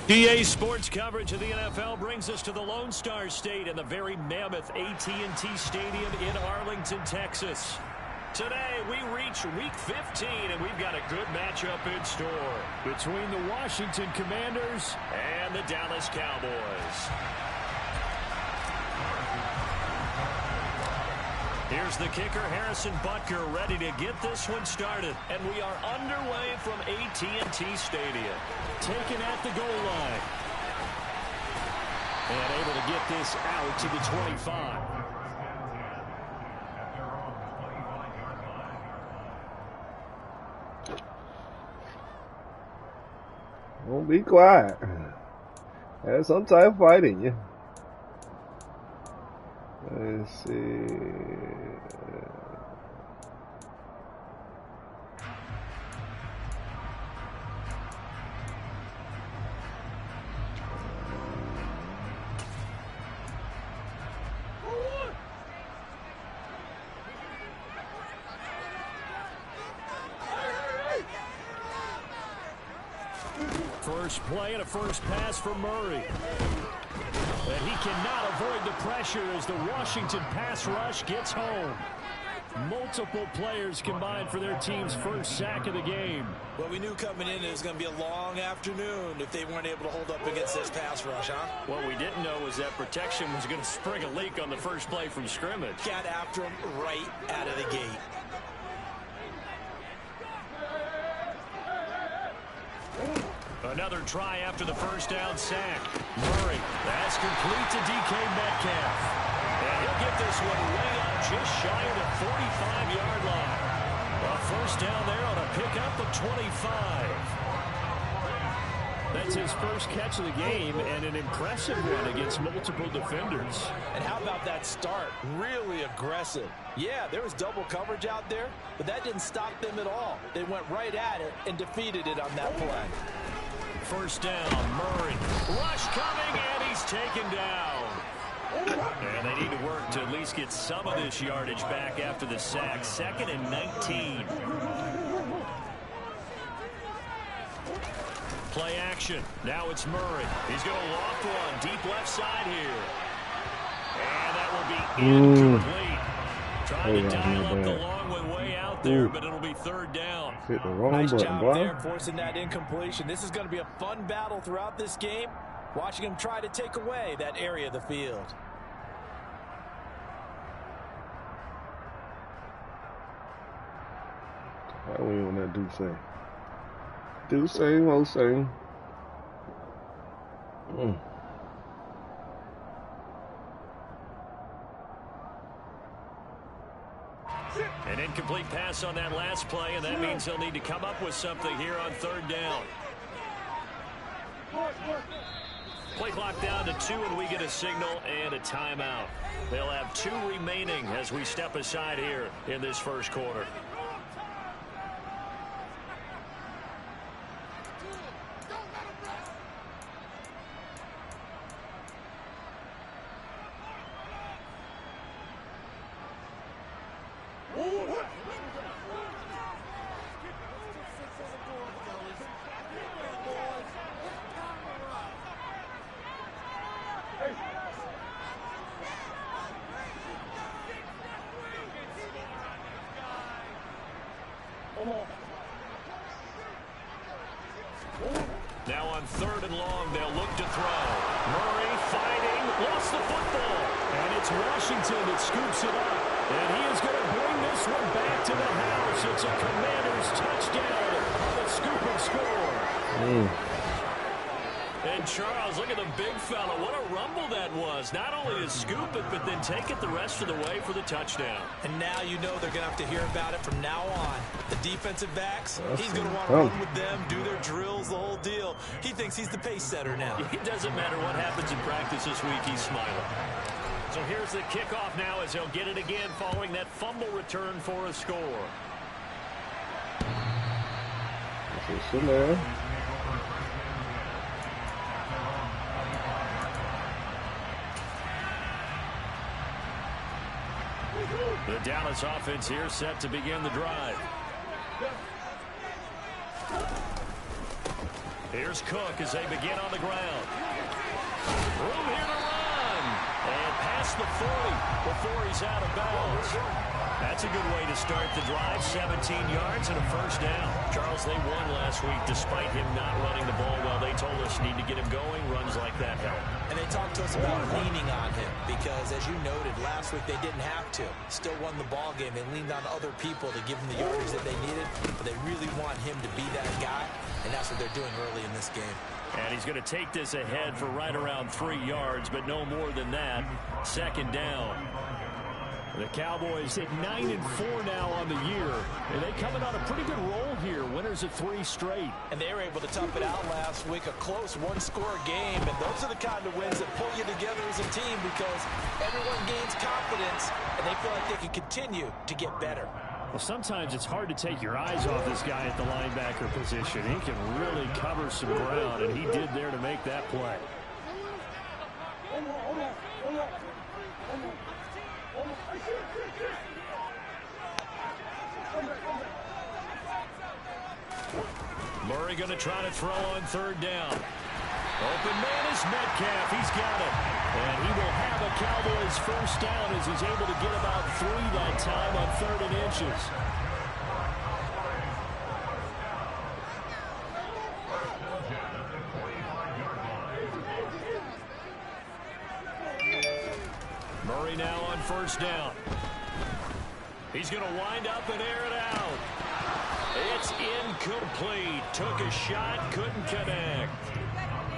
EA Sports coverage of the NFL brings us to the Lone Star State and the very mammoth AT&T Stadium in Arlington, Texas. Today, we reach Week 15, and we've got a good matchup in store between the Washington Commanders and the Dallas Cowboys. Here's the kicker, Harrison Butker, ready to get this one started. And we are underway from AT&T Stadium. Taken at the goal line. And able to get this out to the 25. Don't be quiet. There's some type of fight in you. Let's see. First play and a first pass for Murray. And he cannot avoid the pressure as the Washington pass rush gets home. Multiple players combined for their team's first sack of the game. Well, we knew coming in it was going to be a long afternoon if they weren't able to hold up against this pass rush, huh? What we didn't know was that protection was going to spring a leak on the first play from scrimmage. Got after him right out of the gate. Another try after the first down sack. Murray, that's complete to DK Metcalf. And he'll get this one way up just shy of the 45-yard line. A first down there on a pickup of 25. That's his first catch of the game and an impressive one against multiple defenders. And how about that start? Really aggressive. Yeah, there was double coverage out there, but that didn't stop them at all. They went right at it and defeated it on that play. First down, Murray. Rush coming, and he's taken down. And they need to work to at least get some of this yardage back after the sack. 2nd and 19. Play action. Now it's Murray. He's going to loft one deep left side here. And that will be incomplete. Trying to dial up the long way out there, but it'll be third down. Hit the wrong nice button, job boy. there forcing that incompletion. This is going to be a fun battle throughout this game. Watching him try to take away that area of the field. How we on that do say? Do same, old same. An incomplete pass on that last play, and that means they'll need to come up with something here on third down. Play clock down to 2, and we get a signal and a timeout. They'll have 2 remaining as we step aside here in this first quarter. Now on 3rd and long, they'll look to throw. Murray fighting, lost the football. And it's Washington that scoops it up. And he is going to bring this one back to the house. It's a Commanders touchdown on the scoop and score. And Charles, look at the big fella. What a rumble that was. Not only to scoop it, but then take it the rest of the way for the touchdown. And now you know they're going to have to hear about it from now on. The defensive backs, he's going to want to run with them, do their drills, the whole deal. He thinks he's the pace setter now. It doesn't matter what happens in practice this week, he's smiling. So here's the kickoff now as he'll get it again following that fumble return for a score. The Dallas offense here set to begin the drive. Here's Cook as they begin on the ground. Room here to run. And past the 40 before he's out of bounds. That's a good way to start the drive. 17 yards and a first down. Charles, they won last week despite him not running the ball well. They told us need to get him going. Runs like that help. And they talked to us about leaning on him because, as you noted, last week they didn't have to. Still won the ball game. They leaned on other people to give them the yardage that they needed. But they really want him to be that guy, and that's what they're doing early in this game. And he's going to take this ahead for right around 3 yards, but no more than that. Second down. The Cowboys at 9-4 now on the year. And they coming on a pretty good roll here. Winners of 3 straight. And they were able to tough it out last week. A close one-score game. And those are the kind of wins that pull you together as a team because everyone gains confidence and they feel like they can continue to get better. Well, sometimes it's hard to take your eyes off this guy at the linebacker position. He can really cover some ground, and he did there to make that play. Murray going to try to throw on third down. Open man is Metcalf. He's got it. And he will have a Cowboys first down as he's able to get about 3 that time on 3rd and inches. Murray now on first down. He's going to wind up and air it out. It's incomplete. Took a shot, couldn't connect.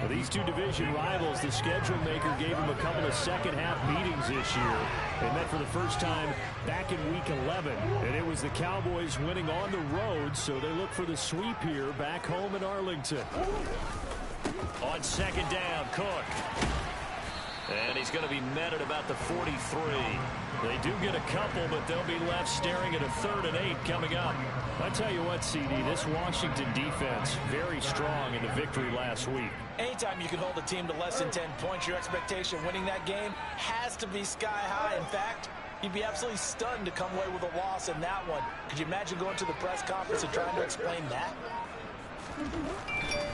For these two division rivals, the schedule maker gave them a couple of second-half meetings this year. They met for the first time back in Week 11, and it was the Cowboys winning on the road, so they look for the sweep here back home in Arlington. On second down, Cook. And he's going to be met at about the 43. They do get a couple, but they'll be left staring at a 3rd and 8 coming up. I tell you what, CD, this Washington defense, very strong in the victory last week. Anytime you can hold a team to less than 10 points, your expectation winning that game has to be sky high. In fact, you'd be absolutely stunned to come away with a loss in that one. Could you imagine going to the press conference and trying to explain that?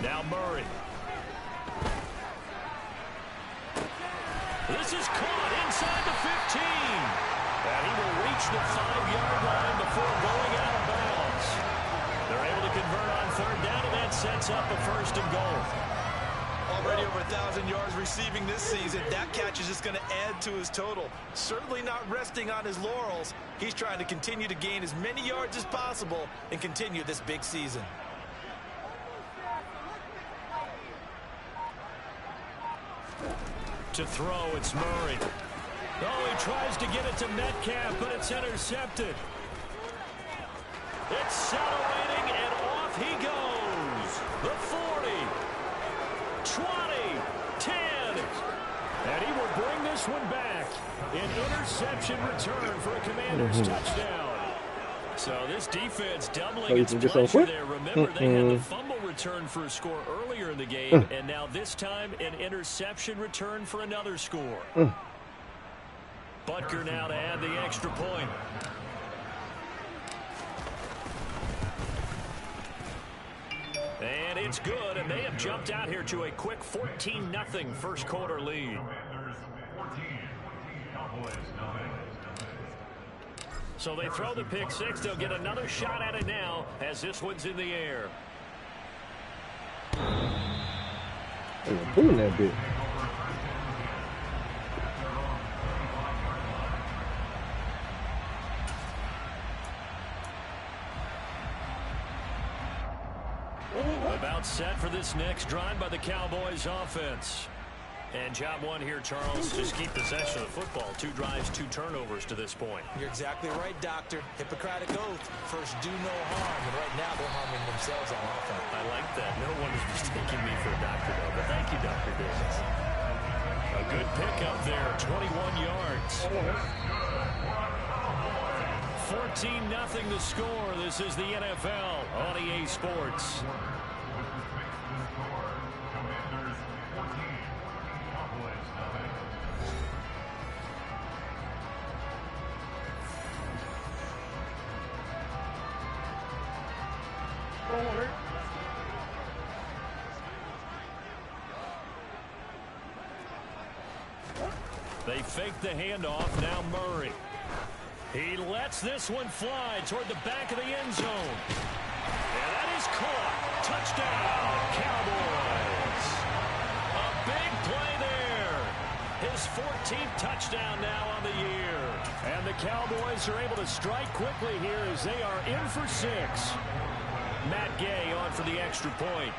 Now Murray. This is caught inside the 15. And he will reach the 5-yard line before going out of bounds. They're able to convert on third down, and that sets up a 1st and goal. Already over 1,000 yards receiving this season. That catch is just going to add to his total. Certainly not resting on his laurels. He's trying to continue to gain as many yards as possible and continue this big season. To throw, it's Murray. Oh, he tries to get it to Metcalf, but it's intercepted. It's celebrating, and off he goes. The 40, 20, 10. And he will bring this one back. An interception return for a Commander's touchdown. So this defense doubling its pressure there. Remember, they had the fumble return for a score earlier in the game, and now this time an interception return for another score. Butker now to add the extra point. And it's good, and they have jumped out here to a quick 14-0 first quarter lead. So they throw the pick six. They'll get another shot at it now as this one's in the air. They were pulling that bit. About set for this next drive by the Cowboys offense. And job one here, Charles, just keep possession of the football. 2 drives, 2 turnovers to this point. You're exactly right, Doctor. Hippocratic oath. First, do no harm. And right now, they're harming themselves on offense. I like that. No one is mistaking me for a doctor, though. But thank you, Dr. Davis. A good pickup there, 21 yards. 14-0 the score. This is the NFL on EA Sports. fake the handoff. Now Murray. He lets this one fly toward the back of the end zone. And that is caught. Touchdown, Cowboys. A big play there. His 14th touchdown now on the year. And the Cowboys are able to strike quickly here as they are in for 6. Matt Gay on for the extra point.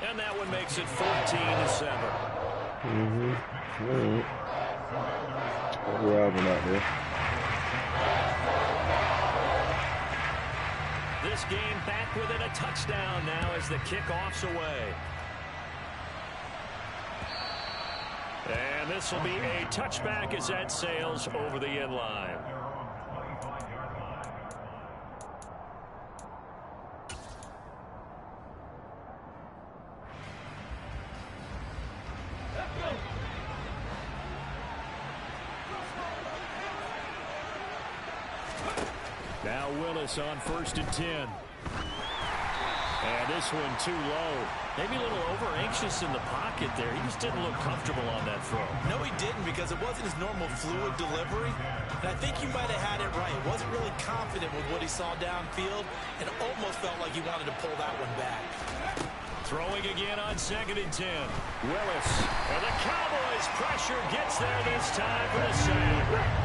And that one makes it 14-7. We're out there. This game back within a touchdown now as the kickoff's away. And this will be a touchback as that sails over the end line. Now Willis on 1st and 10. And this one too low. Maybe a little over-anxious in the pocket there. He just didn't look comfortable on that throw. No, he didn't, because it wasn't his normal fluid delivery. And I think you might have had it right. Wasn't really confident with what he saw downfield and almost felt like he wanted to pull that one back. Throwing again on 2nd and 10. Willis. And the Cowboys pressure gets there this time for the sack.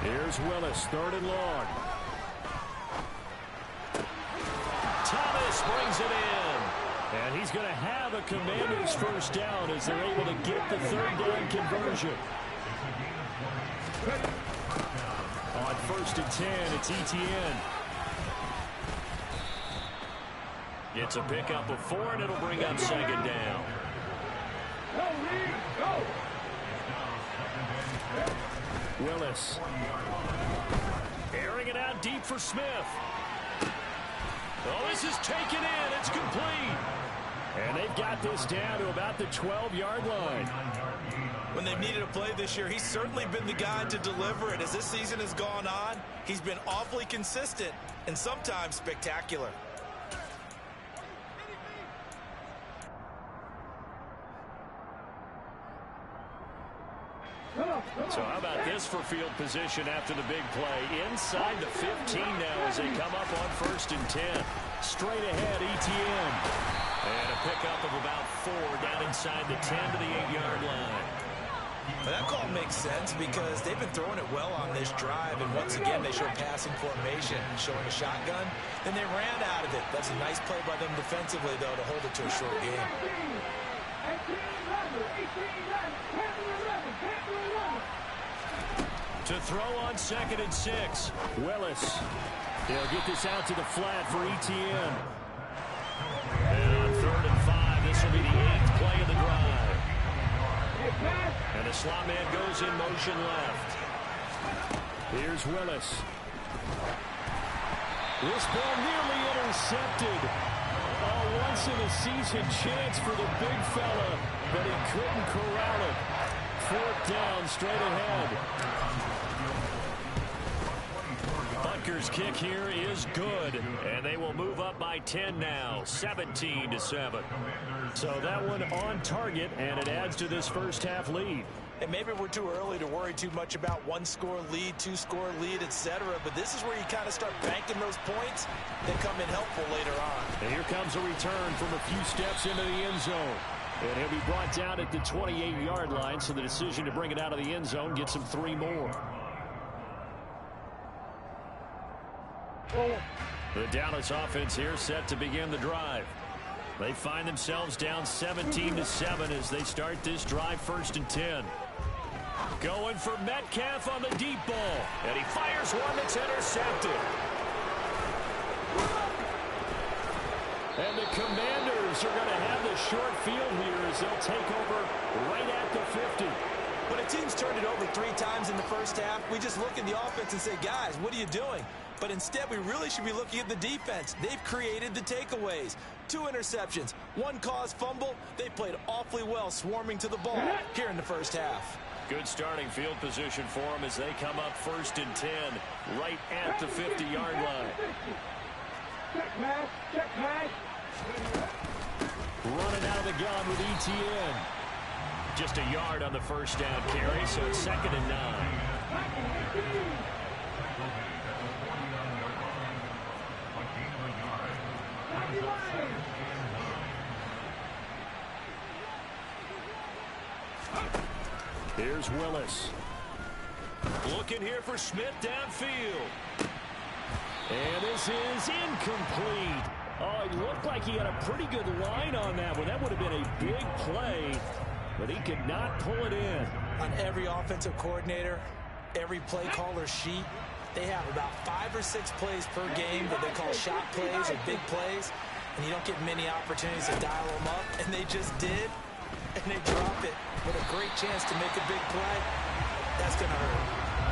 Here's Willis, 3rd and long. Thomas brings it in. And he's going to have a Commanders first down as they're able to get the 3rd down conversion. On 1st and 10, it's ETN. It's a pickup of 4, and it'll bring up 2nd down. Willis. Airing it out deep for Smith. Oh, this is taken in. It's complete. And they've got this down to about the 12-yard line. When they've needed a play this year, he's certainly been the guy to deliver it. As this season has gone on, he's been awfully consistent and sometimes spectacular. So how about this for field position after the big play? Inside the 15 now as they come up on 1st and 10. Straight ahead, ETN. And a pickup of about 4 down inside the 10 to the 8-yard line. Well, that call makes sense because they've been throwing it well on this drive, and once again they show passing formation, showing a shotgun. Then they ran out of it. That's a nice play by them defensively, though, to hold it to a short game. To throw on 2nd and 6. Willis. They'll get this out to the flat for ETN. And on 3rd and 5, this will be the 8th play of the drive. And the slot man goes in motion left. Here's Willis. This ball nearly intercepted. A once-in-a-season chance for the big fella, but he couldn't corral it. 4th down, straight ahead. Butker's kick here is good, and they will move up by 10 now, 17-7. So that one on target, and it adds to this first half lead. And maybe we're too early to worry too much about 1-score lead, 2-score lead, etc. But this is where you kind of start banking those points that come in helpful later on. And here comes a return from a few steps into the end zone. And he'll be brought down at the 28-yard line, so the decision to bring it out of the end zone gets him 3 more. The Dallas offense here set to begin the drive. They find themselves down 17-7 as they start this drive 1st and 10. Going for Metcalf on the deep ball. And he fires one that's intercepted. And the Commanders are going to have the short field here as they'll take over right at the 50. When a team's turned it over 3 times in the first half, we just look at the offense and say, guys, what are you doing? But instead, we really should be looking at the defense. They've created the takeaways. 2 interceptions, 1 caused fumble. They played awfully well swarming to the ball here in the first half. Good starting field position for them as they come up 1st and 10 right at the 50-yard line. Check pass, Running out of the gun with ETN. Just a yard on the first down carry, so it's 2nd and 9. Here's Willis. Looking here for Smith downfield. And this is incomplete. Oh, it looked like he had a pretty good line on that one. That would have been a big play, but he could not pull it in. On every offensive coordinator, every play caller sheet, they have about 5 or 6 plays per game that they call shot plays or big plays, and you don't get many opportunities to dial them up, and they just did, and they drop it with a great chance to make a big play. That's going to hurt.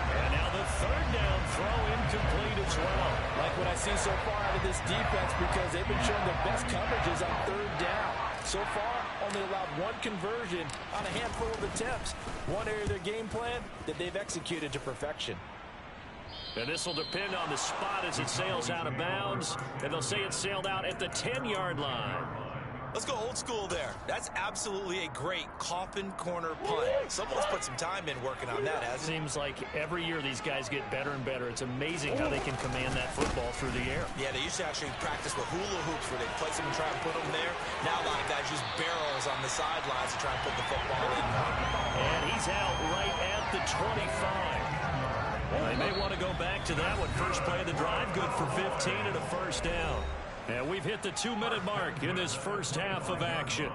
And now the 3rd down throw incomplete as well. Like what I see so far out of this defense, because they've been showing their best coverages on 3rd down. So far, only allowed 1 conversion on a handful of attempts. One area of their game plan that they've executed to perfection. And this will depend on the spot as it sails out of bounds. And they'll say it sailed out at the 10-yard line. Let's go old school there. That's absolutely a great coffin corner punt. Someone's put some time in working on that, hasn't it? Seems like every year these guys get better and better. It's amazing how they can command that football through the air. Yeah, they used to actually practice with hula hoops where they place them and try and put them there. Now a lot of guys use barrels on the sidelines to try and put the football in. And he's out right at the 25. Well, they may want to go back to that one. First play of the drive, good for 15 and a first down. And we've hit the 2-minute mark in this first half of action.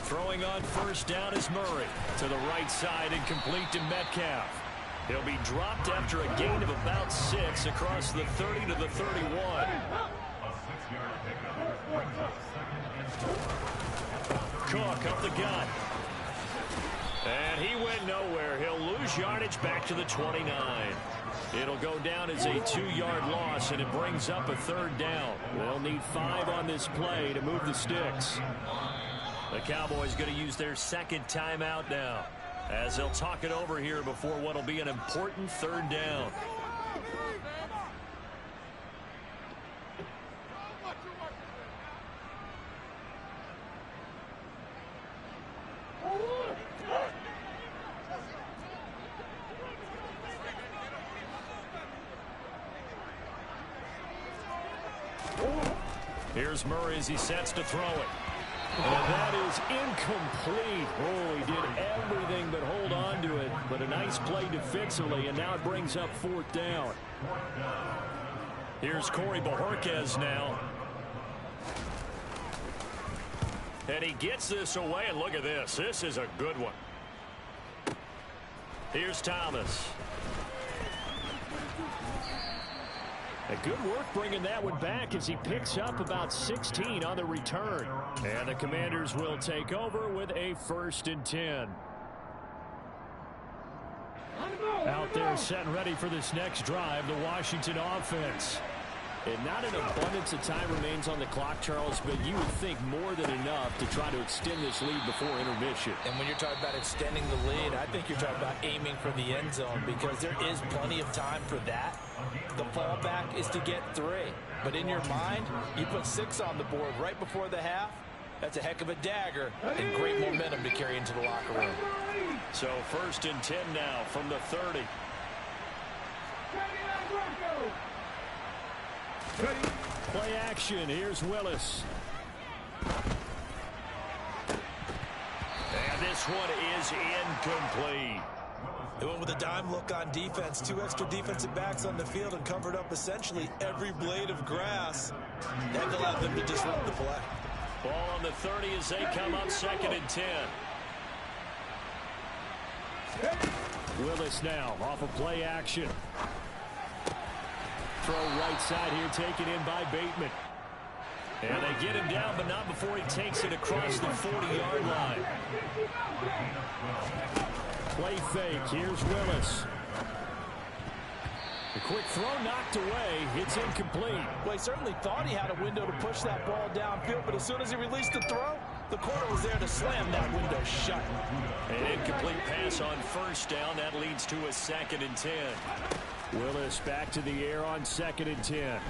Throwing on first down is Murray. To the right side and complete to Metcalf. He'll be dropped after a gain of about 6 across the 30 to the 31. Cook up the gut. And he went nowhere. He'll lose yardage back to the 29. It'll go down as a 2-yard loss, and it brings up a 3rd down. They'll need 5 on this play to move the sticks. The Cowboys going to use their 2nd timeout now, as they'll talk it over here before what will be an important 3rd down. Here's Murray as he sets to throw it. And that is incomplete. Oh, he did everything but hold on to it. But a nice play defensively, and now it brings up 4th down. Here's Corey Bojorquez now. And he gets this away, and look at this. This is a good one. Here's Thomas. Good work bringing that one back as he picks up about 16 on the return. And the Commanders will take over with a 1st and 10. Out there set and ready for this next drive, the Washington offense. And not an abundance of time remains on the clock, Charles, but you would think more than enough to try to extend this lead before intermission. And when you're talking about extending the lead, I think you're talking about aiming for the end zone, because there is plenty of time for that. The fallback is to get 3. But in your mind, you put 6 on the board right before the half. That's a heck of a dagger and great momentum to carry into the locker room. So 1st and 10 now from the 30. Play action. Here's Willis. And this one is incomplete. They went with a dime look on defense. 2 extra defensive backs on the field and covered up essentially every blade of grass. That allowed them to disrupt the play. Ball on the 30 as they come up 2nd and 10. Willis now off of play action. Throw right side here taken in by Bateman. And they get him down, but not before he takes it across the 40-yard line. Play fake. Here's Willis. The quick throw knocked away. It's incomplete. Well, he certainly thought he had a window to push that ball downfield, but as soon as he released the throw, the corner was there to slam that window shut. An incomplete pass on first down. That leads to a 2nd and 10. Willis back to the air on 2nd and 10. And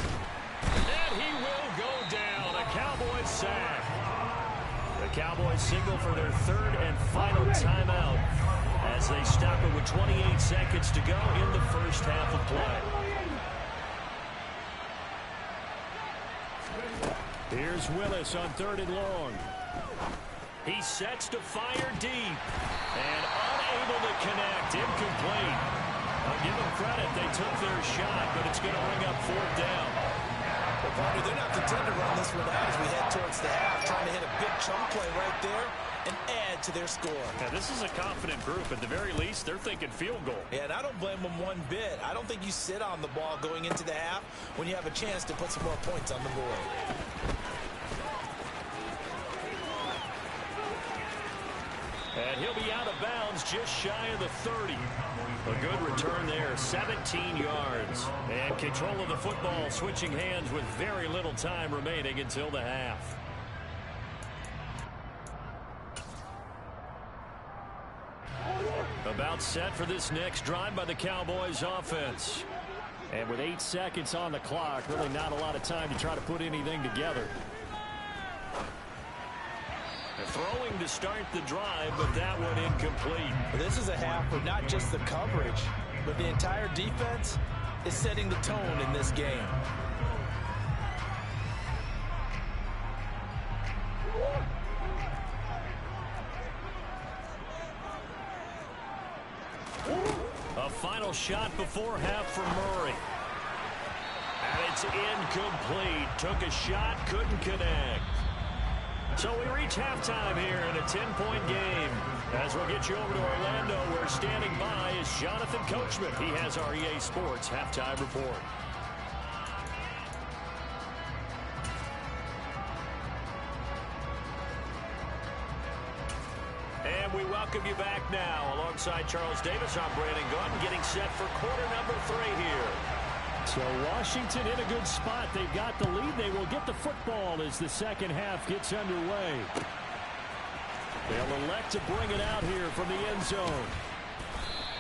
he will go down. A Cowboys sack. The Cowboys signal for their 3rd and final timeout as they stop it with 28 seconds to go in the first half of play. Here's Willis on 3rd and long. He sets to fire deep and unable to connect. Incomplete. I'll give them credit. They took their shot, but it's going to bring up 4th down. Well, partner, they're not content to run this one out as we head towards the half, trying to hit a big chunk play right there and add to their score. Now, this is a confident group. At the very least, they're thinking field goal. Yeah, and I don't blame them one bit. I don't think you sit on the ball going into the half when you have a chance to put some more points on the board. And he'll be out of bounds just shy of the 30. A good return there, 17 yards. And control of the football, switching hands with very little time remaining until the half. About set for this next drive by the Cowboys offense. And with 8 seconds on the clock, really not a lot of time to try to put anything together. Throwing to start the drive, but that one incomplete. This is a half where not just the coverage, but the entire defense is setting the tone in this game. A final shot before half for Murray. And it's incomplete. Took a shot, couldn't connect. So we reach halftime here in a 10-point game. As we'll get you over to Orlando, where standing by is Jonathan Coachman. He has our EA Sports halftime report. And we welcome you back now. Alongside Charles Davis, I'm Brandon Gordon, getting set for quarter number 3 here. So Washington in a good spot. They've got the lead. They will get the football as the second half gets underway. They'll elect to bring it out here from the end zone.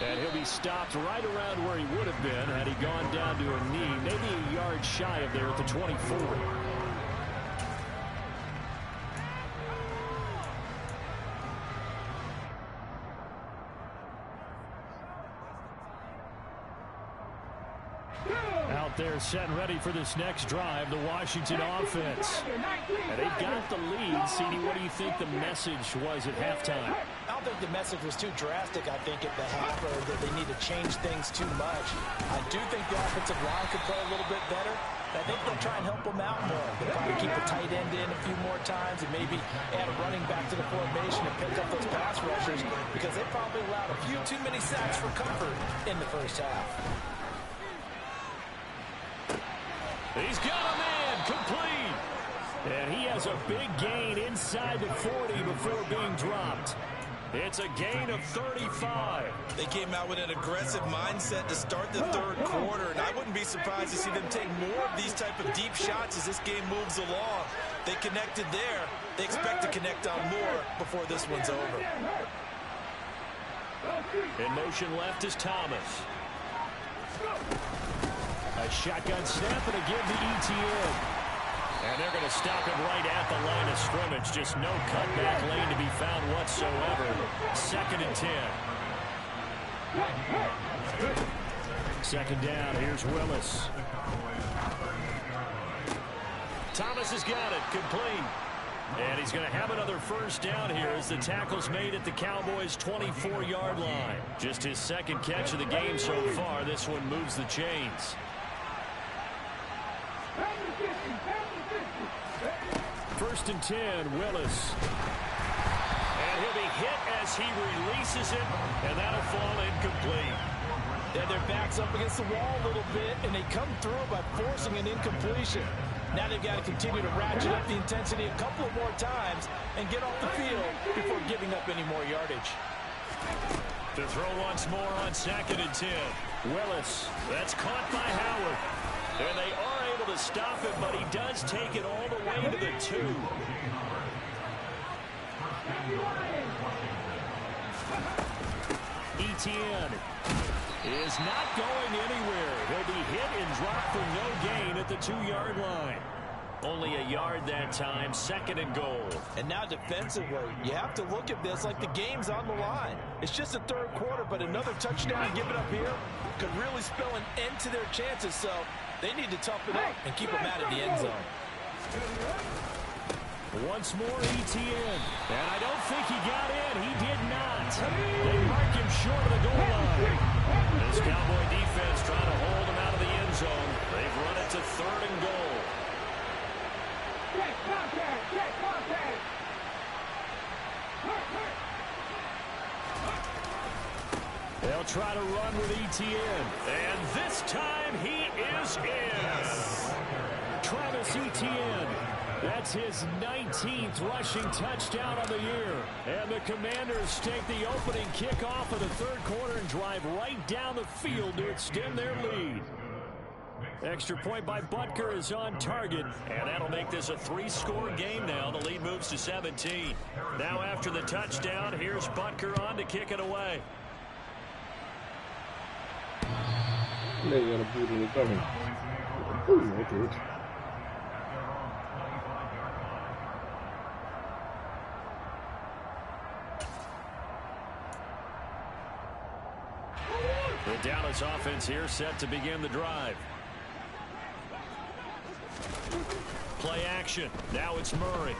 And he'll be stopped right around where he would have been had he gone down to a knee, maybe a yard shy of there at the 24. Out there set and ready for this next drive, the Washington offense. And they've got the lead. CD, what do you think the message was at halftime? I don't think the message was too drastic, I think, at the half, or that they need to change things too much. I do think the offensive line could play a little bit better. I think they'll try and help them out more. They'll probably keep a tight end in a few more times and maybe add a running back to the formation and pick up those pass rushers because they probably allowed a few too many sacks for comfort in the first half. He's got a man complete. And he has a big gain inside the 40 before being dropped. It's a gain of 35. They came out with an aggressive mindset to start the third quarter, and I wouldn't be surprised to see them take more of these type of deep shots as this game moves along. They connected there. They expect to connect on more before this one's over. In motion left is Thomas. A shotgun snap and a give to ETN. And they're going to stop him right at the line of scrimmage. Just no cutback lane to be found whatsoever. 2nd and 10. 2nd down. Here's Willis. Thomas has got it. Complete. And he's going to have another first down here as the tackle's made at the Cowboys' 24-yard line. Just his 2nd catch of the game so far. This one moves the chains. First and 10, Willis. And he'll be hit as he releases it, and that'll fall incomplete. Yeah, their back's up against the wall a little bit, and they come through by forcing an incompletion. Now they've got to continue to ratchet up the intensity a couple of more times and get off the field before giving up any more yardage. To throw once more on 2nd and 10. Willis. That's caught by Howard. And they are able to stop him, but he does take it all the way to the 2. Etienne is not going anywhere. He'll be hit and dropped for no gain at the 2-yard line. Only a yard that time, 2nd and goal. And now defensively, you have to look at this like the game's on the line. It's just the 3rd quarter, but another touchdown given up here could really spell an end to their chances. So they need to toughen up and keep them out of the end zone. Once more, Etienne. And I don't think he got in. He did not. They mark him short of the goal line. This Cowboy defense trying to hold him out of the end zone. They've run it to 3rd and goal. They'll try to run with Etienne. And this time he is in. Travis Etienne. That's his 19th rushing touchdown of the year. And the Commanders take the opening kickoff of the 3rd quarter and drive right down the field to extend their lead. Extra point by Butker is on target, and that'll make this a 3-score game now. The lead moves to 17. Now after the touchdown, here's Butker on to kick it away. They got a boot in the coming. The Dallas offense here set to begin the drive. Play action. Now it's Murray.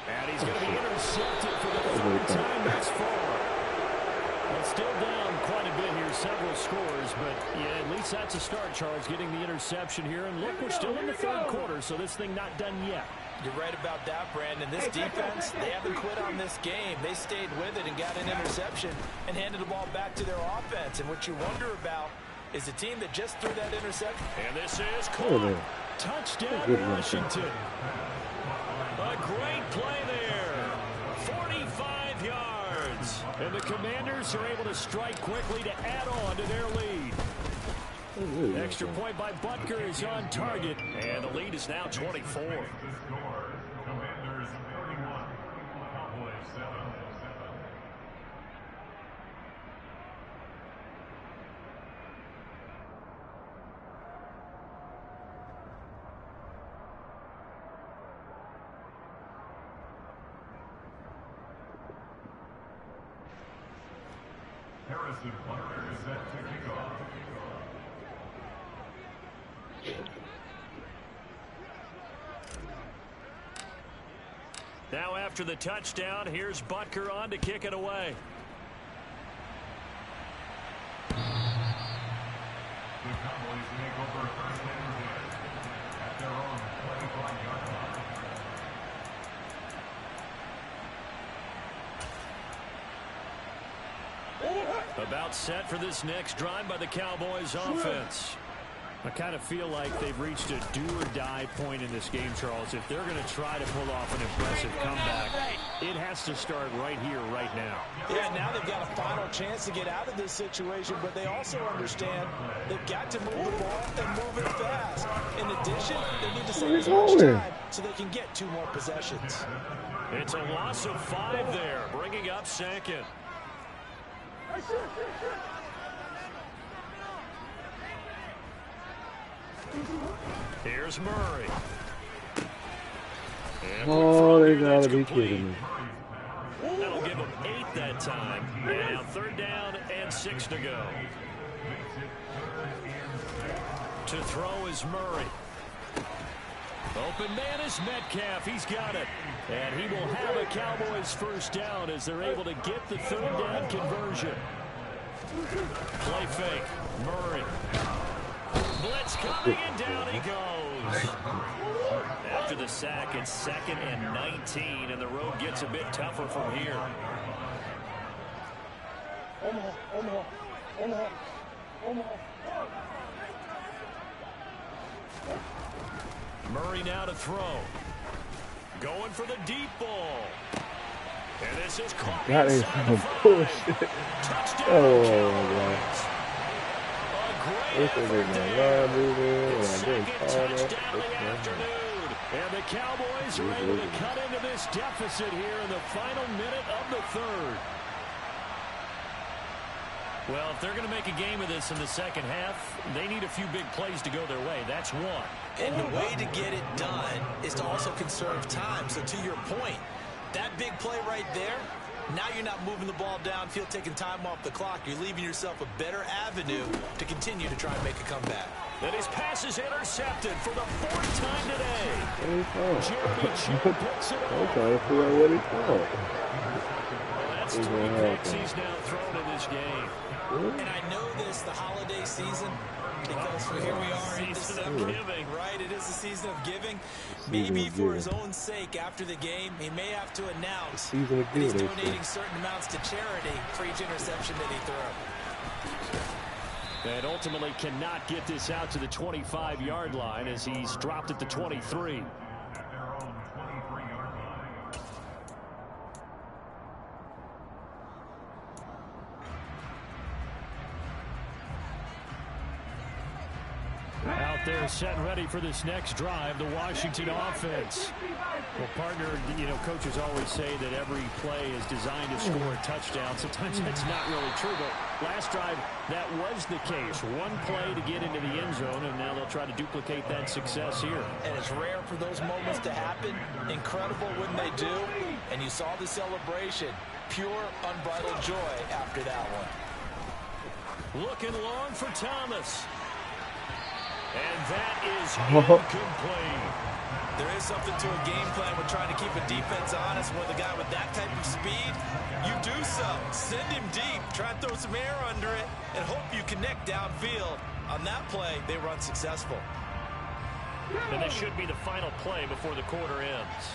And he's going to be intercepted for the 3rd time thus far. Well, still down quite a bit here, several scores, but yeah, at least that's a start, Charles, getting the interception here. And look, we're still in the 3rd quarter, so this thing not done yet. You're right about that, Brandon. This defense, they haven't quit on this game. They stayed with it and got an interception and handed the ball back to their offense. And what you wonder about is the team that just threw that interception. And this is caught. Touchdown, Washington. A great play there. 45 yards. And the Commanders are able to strike quickly to add on to their lead. Extra point by Butker is on target, and the lead is now 24. Harrison Butker is set to kick off. Now after the touchdown, here's Butker on to kick it away. The Cowboys make over 1st and 10 at their own 25-yard line. About set for this next drive by the Cowboys offense. I kind of feel like they've reached a do-or-die point in this game, Charles. If they're going to try to pull off an impressive comeback, it has to start right here, right now. Yeah, now they've got a final chance to get out of this situation, but they also understand they've got to move the ball and move it fast. In addition, they need to save as much time so they can get 2 more possessions. It's a loss of 5 there, bringing up 2nd. Here's Murray. Oh, they gotta be kidding me. That'll give them 8 that time. And now 3rd down and 6 to go. To throw is Murray. Open man is Metcalf. He's got it. And he will have a Cowboys 1st down as they're able to get the 3rd down conversion. Play fake. Murray. Blitz coming, and down he goes. After the sack, it's 2nd and 19, and the road gets a bit tougher from here. Murray now to throw. Going for the deep ball. And this is caught That is inside the some 5. bullshit. Touchdown, Oh my god. Cowboys. A great This is effort my there. line moving, and I Second didn't call that. touchdown of the afternoon. And the Cowboys are able to cut into this deficit here in the final minute of the third. Well, if they're going to make a game of this in the second half, they need a few big plays to go their way. That's one. And the way to get it done is to also conserve time. So to your point, that big play right there, now you're not moving the ball downfield, taking time off the clock. You're leaving yourself a better avenue to continue to try and make a comeback. And his pass is intercepted for the 4th time today. Jeremy Chin picks it I'm up. trying to figure out what he thought. That's 3 picks he's now thrown in this game. And I know this, the holiday season, because here we are in December, Giving. right? It is the season of giving. Maybe for his own sake, after the game, he may have to announce that he's donating certain amounts to charity for each interception that he throws. And ultimately cannot get this out to the 25-yard line as he's dropped at the 23. At their own 23-yard line. Out there set and ready for this next drive, the Washington offense. Well, partner, you know, coaches always say that every play is designed to score a touchdown. Sometimes that's not really true, but last drive, that was the case. One play to get into the end zone, and now they'll try to duplicate that success here. And it's rare for those moments to happen. Incredible when they do. And you saw the celebration. Pure, unbridled joy after that one. Looking long for Thomas. And that is incomplete. There is something to a game plan with trying to keep a defense honest with a guy with that type of speed. You do so. Send him deep. Try and throw some air under it and hope you connect downfield. On that play, they were unsuccessful. And this should be the final play before the quarter ends.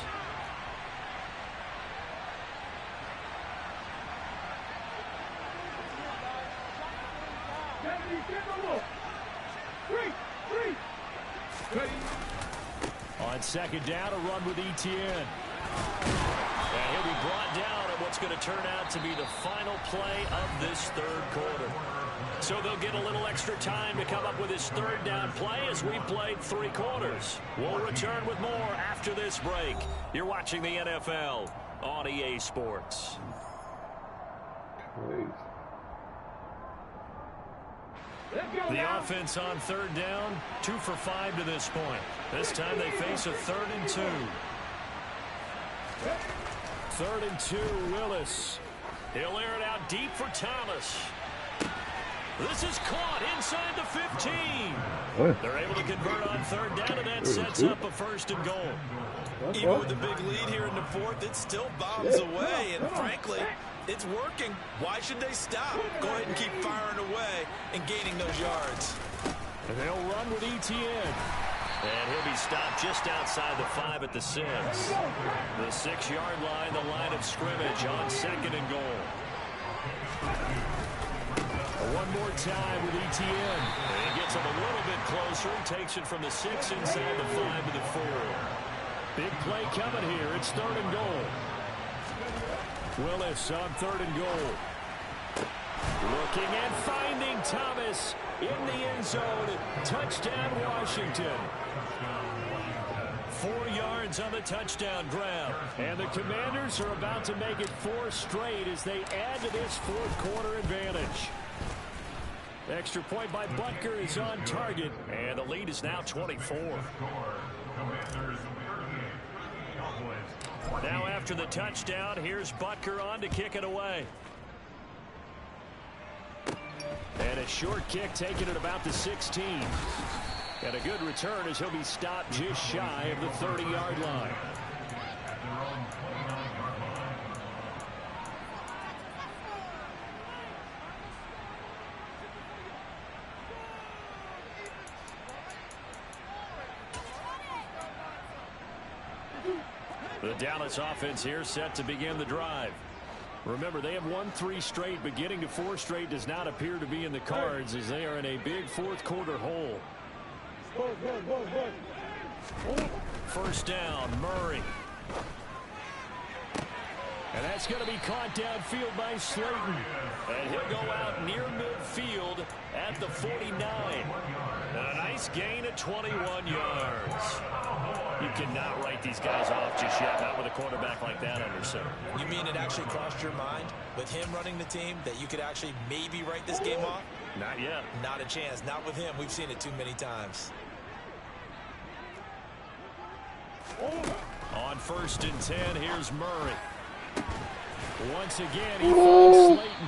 On second down, a run with Etienne. And he'll be brought down at what's going to turn out to be the final play of this third quarter. So they'll get a little extra time to come up with his third down play as we've played 3 quarters. We'll return with more after this break. You're watching the NFL on EA Sports. The offense on third down, 2 for 5 to this point. This time they face a 3rd and 2. 3rd and 2, Willis. He'll air it out deep for Thomas. This is caught inside the 15. They're able to convert on third down, and that sets up a 1st and goal. Even with a big lead here in the 4th, it still bombs away, and frankly, it's working. Why should they stop? Go ahead and keep firing away and gaining those yards. And they'll run with Etienne. And he'll be stopped just outside the 5 at the 6. The 6-yard line, the line of scrimmage on 2nd and goal. One more time with Etienne. And he gets him a little bit closer. Takes it from the 6 inside the 5 to the 4. Big play coming here. It's 3rd and goal. Willis on 3rd and goal. Looking and finding Thomas in the end zone. Touchdown, Washington. 4 yards on the touchdown grab. And the Commanders are about to make it 4 straight as they add to this 4th quarter advantage. Extra point by Butker is on target. And the lead is now 24. Now after the touchdown, here's Butker on to kick it away. And a short kick taken at about the 16. And a good return as he'll be stopped just shy of the 30-yard line. The Dallas offense here set to begin the drive. Remember, they have won 3 straight, but getting to 4 straight does not appear to be in the cards as they are in a big 4th quarter hole. 1st down, Murray. And that That's going to be caught downfield by Slayton. And he'll go out near midfield at the 49. And a nice gain of 21 yards. You cannot write these guys off just yet, not with a quarterback like that under center. You mean it actually crossed your mind with him running the team that you could actually maybe write this game off? Not yet. Not a chance. Not with him. We've seen it too many times. On 1st and 10, here's Murray. Once again, he finds Slayton.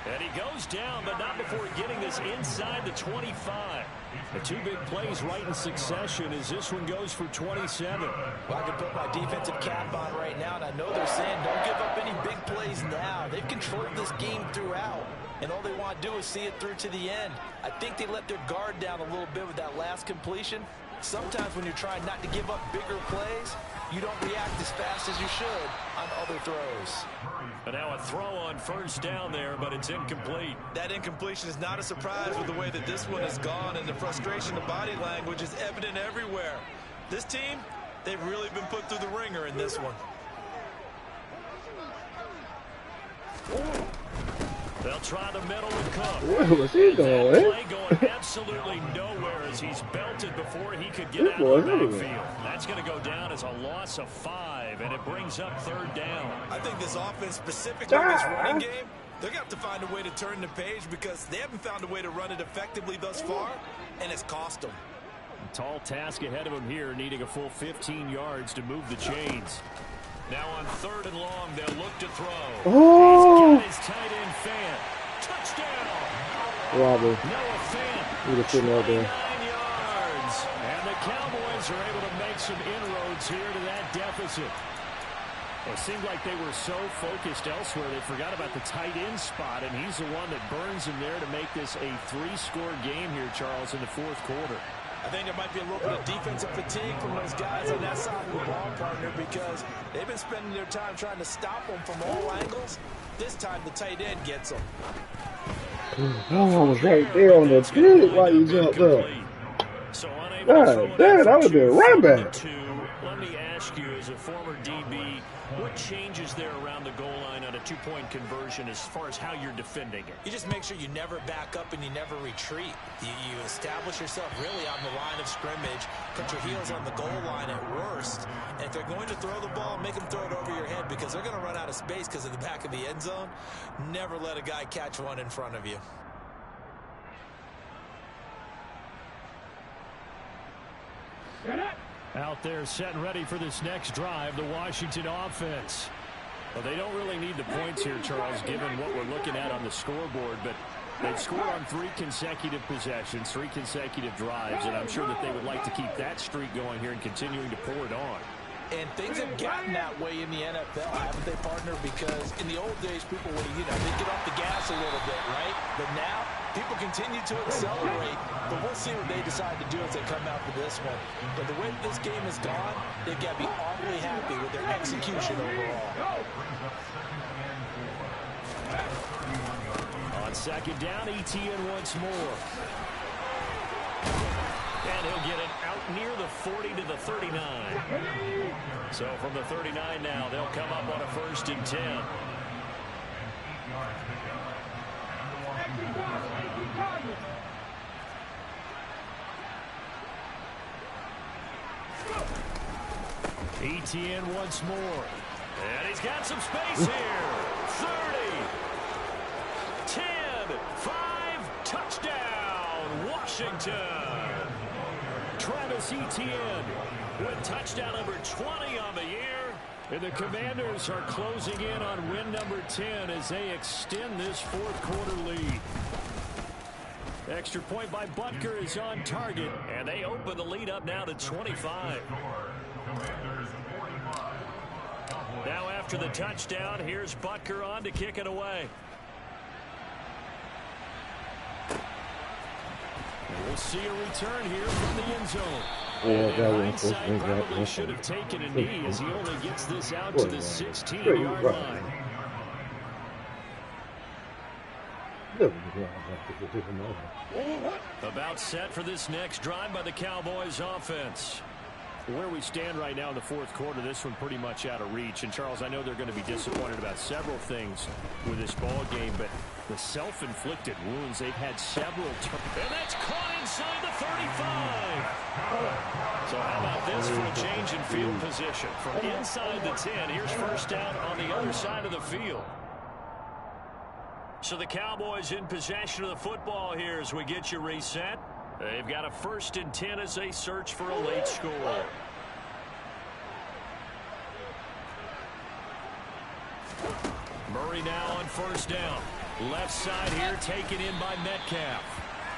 And he goes down, but not before getting this inside the 25. The two big plays right in succession as this one goes for 27. Well, I can put my defensive cap on right now, and I know they're saying don't give up any big plays now. They've controlled this game throughout, and all they want to do is see it through to the end. I think they let their guard down a little bit with that last completion. Sometimes when you're trying not to give up bigger plays, you don't react as fast as you should on other throws. And now a throw on 1st down there, but it's incomplete. That incompletion is not a surprise with the way that this one has gone, and the frustration of body language is evident everywhere. This team, they've really been put through the ringer in this one. They'll try the middle and Cook. Where was he going? Play going absolutely nowhere as he's belted before he could get out of the backfield. That's going to go down as a loss of 5, and it brings up 3rd down. I think this offense, specifically this running game, they're going to have to find a way to turn the page because they haven't found a way to run it effectively thus far, and it's cost them. Tall task ahead of him here, needing a full 15 yards to move the chains. Now on 3rd and long, they'll look to throw. Oh! He's got his tight end Fan. Touchdown! Robert. Noah Fan. He was sitting right there. 29 yards. And the Cowboys are able to make some inroads here to that deficit. It seemed like they were so focused elsewhere, they forgot about the tight end spot, and he's the one that burns him there to make this a 3-score game here, Charles, in the 4th quarter. I think there might be a little bit of defensive fatigue from those guys on that side of the ball, partner, because they've been spending their time trying to stop them from all angles. This time the tight end gets them. Oh, I was right there on the pit while you jumped up. God damn, that would be a run back. Let me ask you, as a former DB, what changes there around the goal line on a 2-point conversion as far as how you're defending it? You just make sure you never back up and you never retreat. You establish yourself really on the line of scrimmage, put your heels on the goal line at worst, and if they're going to throw the ball, make them throw it over your head because they're going to run out of space because of the back of the end zone. Never let a guy catch one in front of you. Out there set and ready for this next drive, the Washington offense. Well, they don't really need the points here, Charles, given what we're looking at on the scoreboard, but they've scored on 3 consecutive possessions, 3 consecutive drives, and I'm sure that they would like to keep that streak going here and continuing to pour it on. And things have gotten that way in the NFL, haven't they, partner? Because in the old days, people would, they get off the gas a little bit, right? But now, people continue to accelerate, but we'll see what they decide to do as they come out for this one. But the way this game has gone, they've got to be awfully happy with their execution overall. On 2nd down, ETN once more. And he'll get it out near the 40 to the 39. So from the 39 now, they'll come up on a 1st and 10. 18 once more. And he's got some space here. 30. 10. 5. Touchdown. Washington. Travis Etienne with touchdown number 20 on the year. And the Commanders are closing in on win number 10 as they extend this 4th quarter lead. Extra point by Butker is on target, and they open the lead up now to 25. Now after the touchdown, here's Butker on to kick it away. We'll see a return here from the end zone. Yeah, probably should have taken a knee as he only gets this out to the 16-yard line. About set for this next drive by the Cowboys offense. Where we stand right now in the fourth quarter, this one pretty much out of reach. And, Charles, I know they're going to be disappointed about several things with this ball game, but the self-inflicted wounds, they've had several. And that's caught inside the 35. So how about this for a change in field position? From inside the 10, here's first down on the other side of the field. So the Cowboys in possession of the football here as we get you reset. They've got a 1st and 10 as they search for a late score. Murray now on first down. Left side here taken in by Metcalf.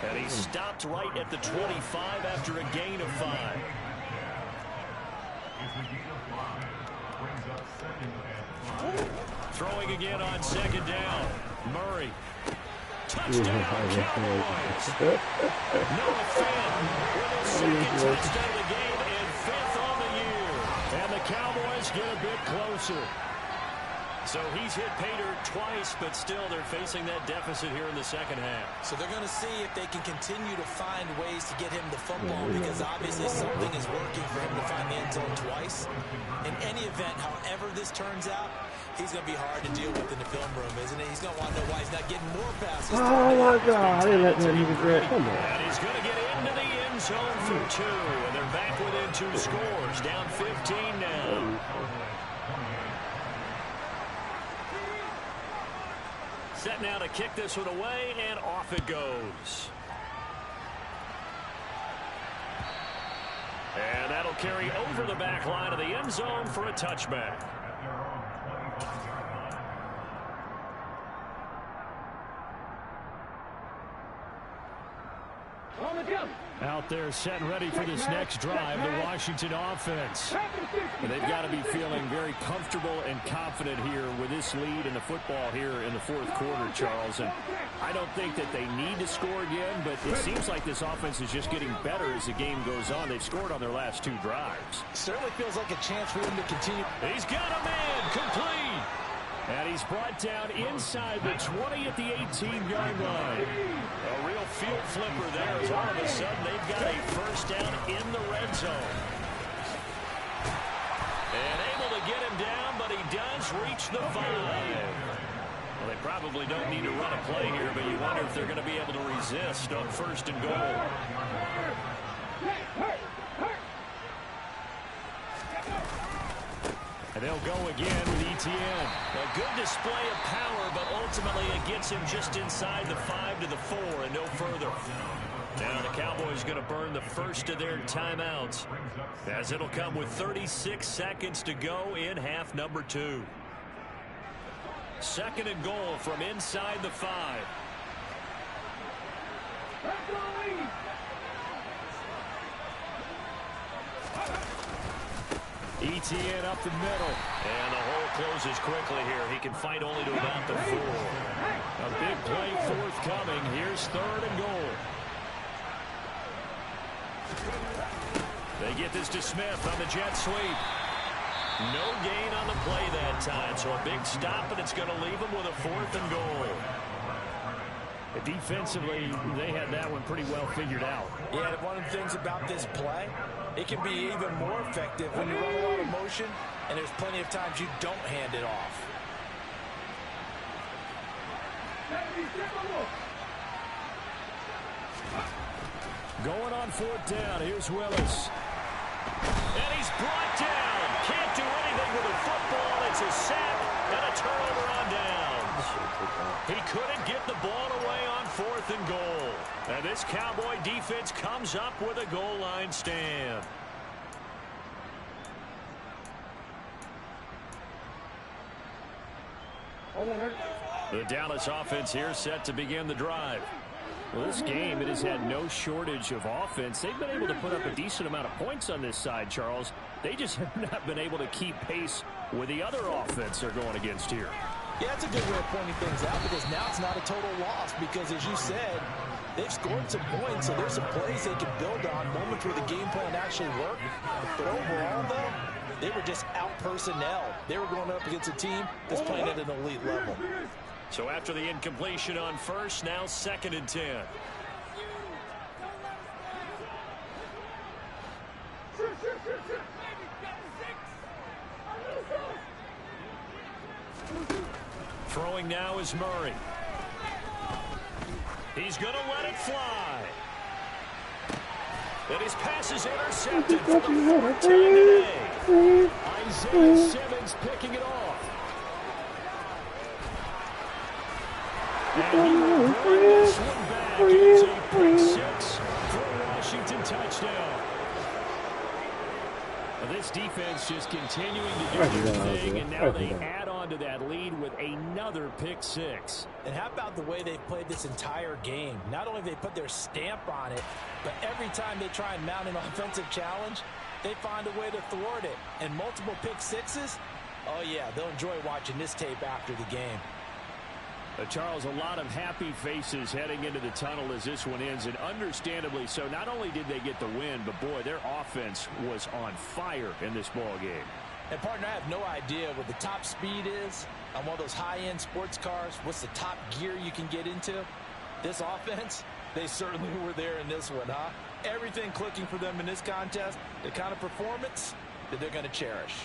And he stopped right at the 25 after a gain of 5. Throwing again on 2nd down. Murray. Touchdown, Cowboys. Noah Fant with his 2nd touchdown of the game and 5th on the year. And the Cowboys get a bit closer. So he's hit pay dirt twice, but still they're facing that deficit here in the second half. So they're going to see if they can continue to find ways to get him the football, because obviously something is working for him to find the end zone twice. In any event, however this turns out, he's going to be hard to deal with in the film room, isn't he? He's going to want to know why he's not getting more passes. Oh, my God. I didn't let that even grab. Come on. And he's going to get into the end zone for 2. And they're back within 2 scores. Down 15 now. Set now to kick this one away, and off it goes. And that'll carry over the back line of the end zone for a touchback. Out there set and ready for this next drive, the Washington offense. And they've got to be feeling very comfortable and confident here with this lead in the football here in the fourth quarter, Charles. And I don't think that they need to score again, but it seems like this offense is just getting better as the game goes on. They've scored on their last 2 drives. Certainly feels like a chance for them to continue. He's got a man, complete. And he's brought down inside the 20 at the 18-yard line. A real field flipper there as all of a sudden they've got a first down in the red zone. And able to get him down, but he does reach the 5. Well, they probably don't need to run a play here, but you wonder if they're going to be able to resist on 1st and goal. And they'll go again with Etienne. A good display of power, but ultimately it gets him just inside the 5 to the 4 and no further. Now the Cowboys going to burn the first of their timeouts, as it'll come with 36 seconds to go in half number 2. 2nd and goal from inside the 5. Etienne up the middle. And the hole closes quickly here. He can fight only to about the 4. A big play forthcoming. Here's 3rd and goal. They get this to Smith on the jet sweep. No gain on the play that time. So a big stop, and it's going to leave them with a 4th and goal. Defensively, they had that one pretty well figured out. Yeah, one of the things about this play, it can be even more effective when you run a lot of motion, and there's plenty of times you don't hand it off. Going on 4th down, here's Willis. And he's brought down. Can't do anything with the football. It's a sack and a turnover on downs. He couldn't get the ball away on 4th and goal. And this Cowboy defense comes up with a goal line stand. The Dallas offense here set to begin the drive. Well, this game, it has had no shortage of offense. They've been able to put up a decent amount of points on this side, Charles. They just have not been able to keep pace with the other offense they're going against here. Yeah, that's a good way of pointing things out, because now it's not a total loss, because as you said, they've scored some points, so there's some plays they can build on, moments where the game plan actually worked. But overall, though, they were just out-personnel. They were going up against a team that's playing at an elite level. So after the incompletion on 1st, now 2nd and 10. Throwing now is Murray. He's going to let it fly. And his pass is intercepted for the fourth time today. Isaiah Simmons picking it off. And he will bring this one back. It's a pick six for a Washington touchdown. Well, this defense just continuing to do their thing, and now they add on to that lead with another pick six. And how about the way they've played this entire game? Not only have they put their stamp on it, but every time they try and mount an offensive challenge, they find a way to thwart it. And multiple pick sixes, oh yeah, they'll enjoy watching this tape after the game. Charles, a lot of happy faces heading into the tunnel as this one ends, and understandably so. Not only did they get the win, but boy, their offense was on fire in this ball game. And partner, I have no idea what the top speed is on one of those high-end sports cars. What's the top gear you can get into? This offense, they certainly were there in this one, huh? Everything clicking for them in this contest, the kind of performance that they're going to cherish.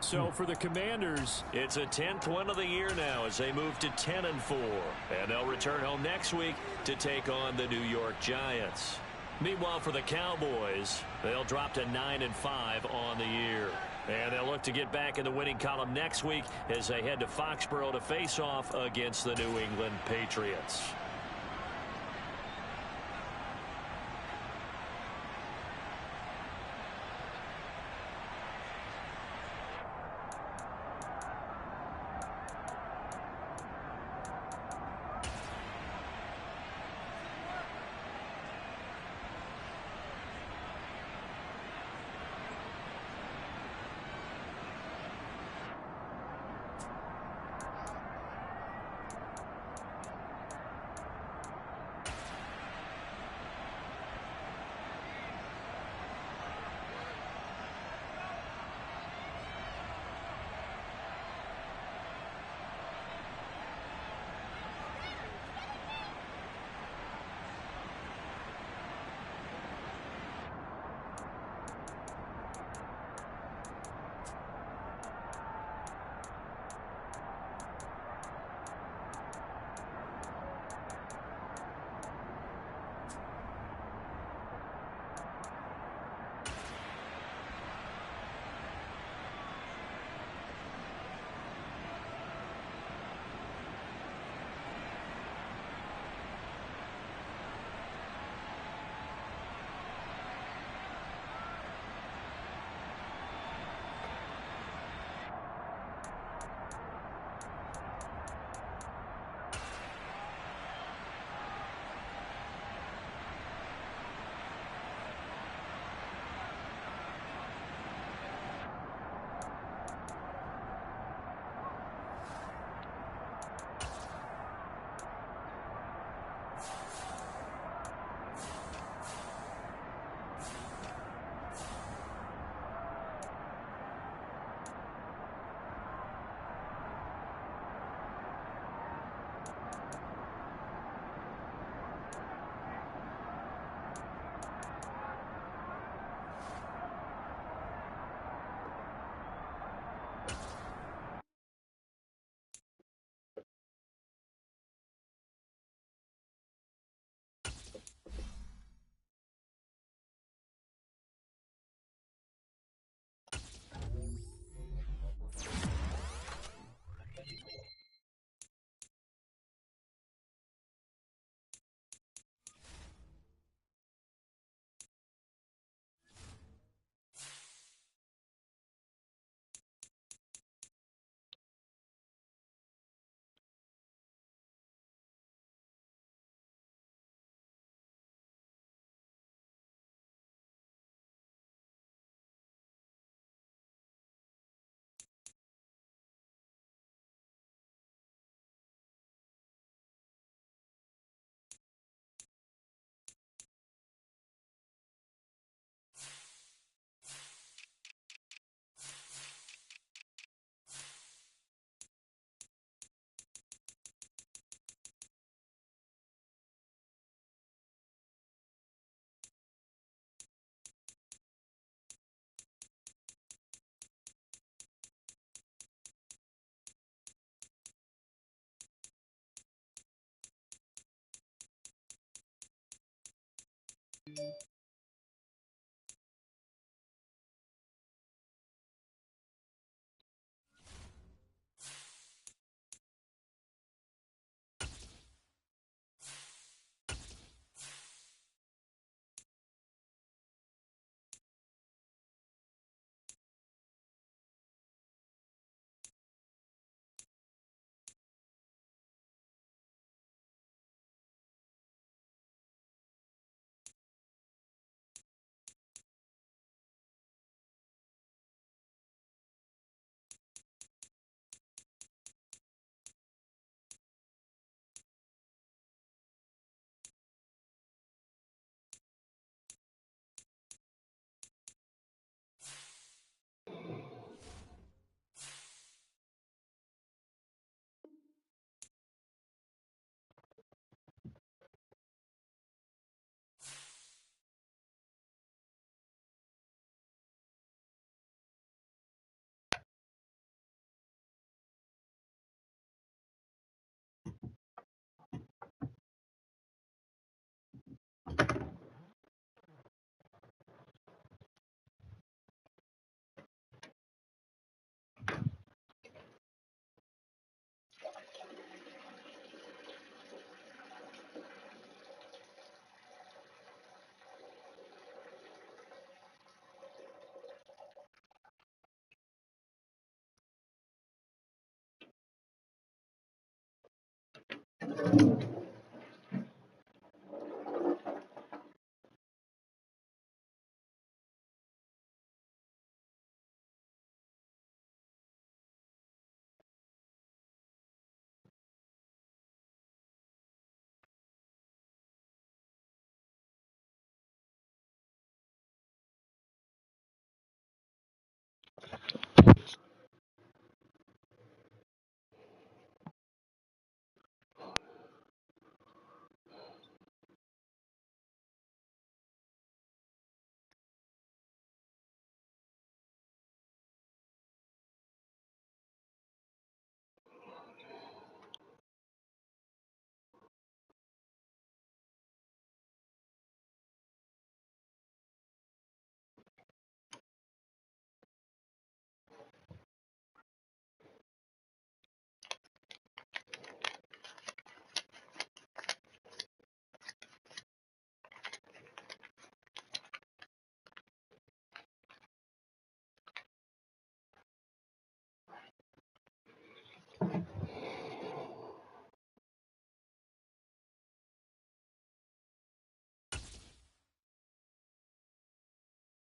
So for the Commanders, it's a 10th win of the year now as they move to 10-4. And they'll return home next week to take on the New York Giants. Meanwhile, for the Cowboys, they'll drop to 9-5 on the year. And they'll look to get back in the winning column next week as they head to Foxborough to face off against the New England Patriots.